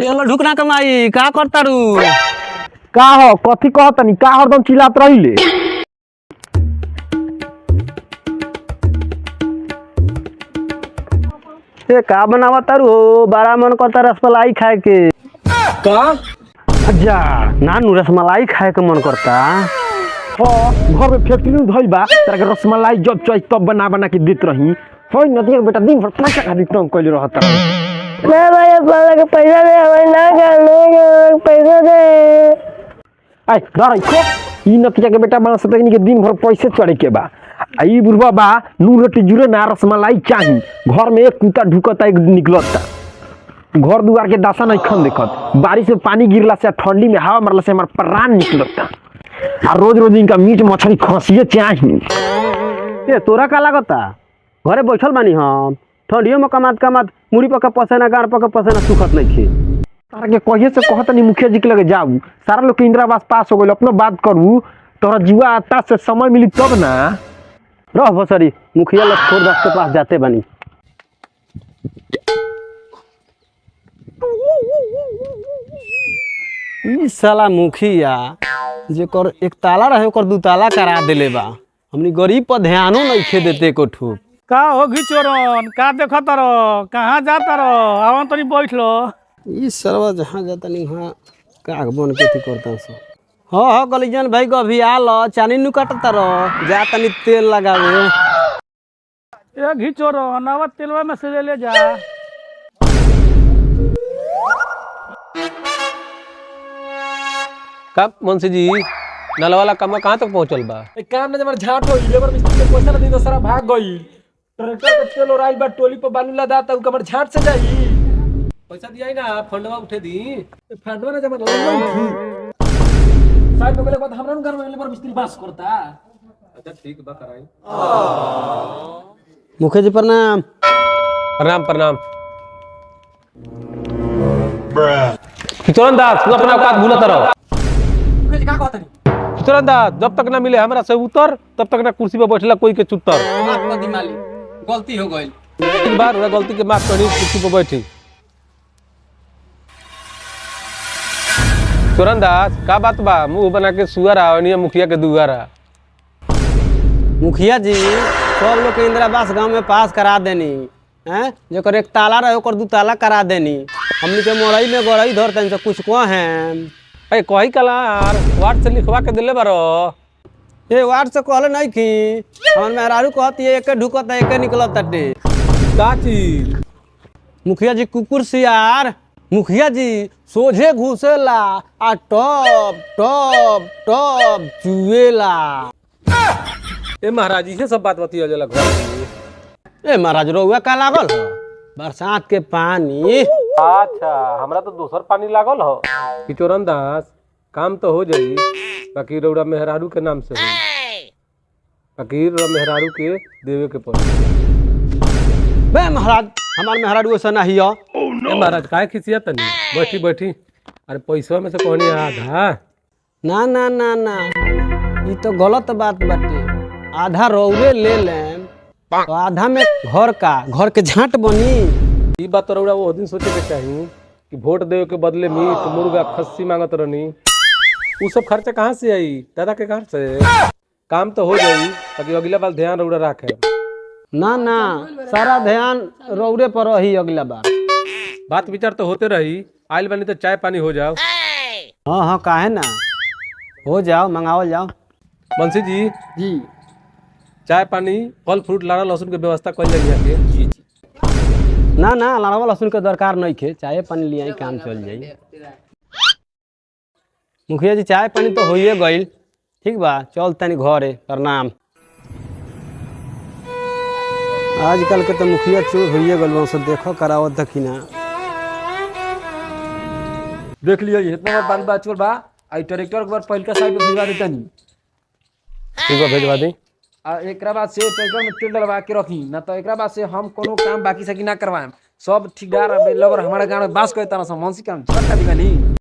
ये ढुकना कमाई का करता रू का हो कथी कहतनी का हरदम चिल्लात रहिले। ए का बनावत तारू हो बड़ा मन करता रसमलाई खाए के। का अच्छा नानू रसमलाई खाए के मन करता। हाँ घर में फैक्ट्री में धइल बा तेरा के रसमलाई जब चाहिए तब बना बना के देत रही। होय न देख बेटा दिन भर पैसा खाली तंग कइले रहत रही। ना भाई बाला के पैसा दे हमें ना करने पैसा दे। आई धर खो ई नतिया के बेटा बना सकते के दिन भर पैसे चढ़े के बा। आई बुढ़वा बा नून रोटी जुरे ना रसमलाई चाही। घर में एक कुत्ता ढुकता एक निकलता। घर दुआर के दासा नहीं खन देखत। बारिश में पानी गिरला से ठंडी में हवा मारला से हमार प्राण निकलता। आ रोज रोज इनका मीट मछली खसिए चाही। ए तोरा का लागता घरे बैठल बानी हम ठंडियों में कमात मुड़ी पका पसेना गार पका पसेना सुखत नहीं खे। तारा के कहिए से कहत नहीं मुखिया जी के लगे जाऊ सारा लोग के इंदिरा आवास पास हो गइल अपना बात करू तोरा जुआ आता से समय मिली तब ना रह बसरी मुखिया लोग छोड़ दास के पास जाते बानी। ई साला मुखिया जेकर एक ताला रहे ओकर दू ताला करा देले बा। हमनी गरीब पर ध्यानो नहीं देते को ठूक का हो घिचोरन का देखत रहो कहाँ जाता रहो आवन तनी बैठ लो। ई सरवा जहाँ जाता नहीं वहाँ काग बन के थी करता सो। हाँ गलीजन भाई को अभी आ लो चानी नु काटता रहो जा तनी तेल लगावे। ए घिचोरन आवा तेलवा में से ले जा। कब मुंशी जी नल वाला काम कहाँ तक पहुँचल बा? एक काम ना जमर झाट हो लेबर मिस्त्री के पैसा ना दी दोसरा भाग गई। ट्रैक्टर के तेल और आइल बा टोली पर बालू लदा ता कमर झाट से जाई। पैसा दिया ही ना फंडवा उठे दी। फंडवा ना जमर लगन थी। साइड में गेले बाद हमरा घर में लेबर मिस्त्री बास करता। अच्छा ठीक बा कराई। मुखिया जी प्रणाम। प्रणाम प्रणाम। किचोरन दास तू अपना औकात भूलत रहो। मुझे का कहतनी किचोरन दास जब तक ना मिले हमरा से उतर तब तक ना कुर्सी पे बैठला कोई के चुतर। माफ कर दी मालिक गलती हो गई। एक बार उड़ा गलती के माफ करी कुर्सी पे बैठी। किचोरन दास का बात बा मुंह बना के सुअर आवनी मुखिया के दुआरा। मुखिया जी सब लोग के इंदिरा आवास गाँव में पास करा देनी हैं जेकर एक ताला रहे ओकर दू ताला करा देनी। हमनी के मोरई में गरई धर तन से कुछ को हैं ए कही कला यार वार्ड से लिखवा के दिले बारो। ये वार्ड से कहले नहीं कि हमर मेहरारू कहती है एके ढुकत है एके निकलत टे। का चीज? मुखिया जी कुकुर सियार मुखिया जी सोझे घुसेला आ टॉप टॉप टॉप चुएला। ए महाराज इसे सब बात बतिया जला घर में। ए महाराज रउआ का लागल हो बरसात के पानी। अच्छा हमरा तो दूसर पानी लागल हो। किचोरन दास काम तो हो जाई बाकी रउरा मेहरारू के नाम से होई बाकी रउरा मेहरारू के देवे के पड़ी। बे महाराज हमार मेहरारू ऐसा नहीं हो। ए महाराज काहे खिसिया तनी बैठी बैठी। अरे पैसा में से कहनी आधा ना ना ना ना ये तो गलत बात बाटे। आधा रौरे ले लें तो आधा में घर के झाट बनी। ई बात तो रउरा वो दिन सोचे के चाहिए कि वोट देवे के बदले मीट मुर्गा खस्सी मांगत रहनी। वो सब खर्चा कहाँ से आई दादा के घर से। काम तो हो जाई ताकि अगला बार ध्यान रउरा रखे। ना ना सारा ध्यान रौरे पर रही अगला बार। बात विचार तो होते रही आइल बनी तो चाय पानी हो जाओ। हाँ हाँ काहे ना हो जाओ मंगावल जाओ। मुंशी जी जी चाय पानी फल फ्रूट लाना लहसुन के व्यवस्था कर जाइए के। ना ना लड़वा लहसुन के दरकार नहीं खे चाय पानी लिया काम चल जाई। मुखिया जी चाय पानी तो होइए गइल ठीक बा चल तनी घरे प्रणाम। आजकल के तो मुखिया चोर होइए गइल से देखो करावत कि ना। देख लियो इतना बार बाल बात बा आई ट्रैक्टर के बार पहल का साइड में भिजवा देता नहीं। ठीक बा भेजवा दी। आ एकरा बाद से ट्रैक्टर में तेल डलवा के रखी ना तो एकरा बाद से हम कोनो काम बाकी सकी ना करवाएम। सब ठेकेदार लगर हमारे गांव में बास करता ना मुंशी काम छोटा दिवानी।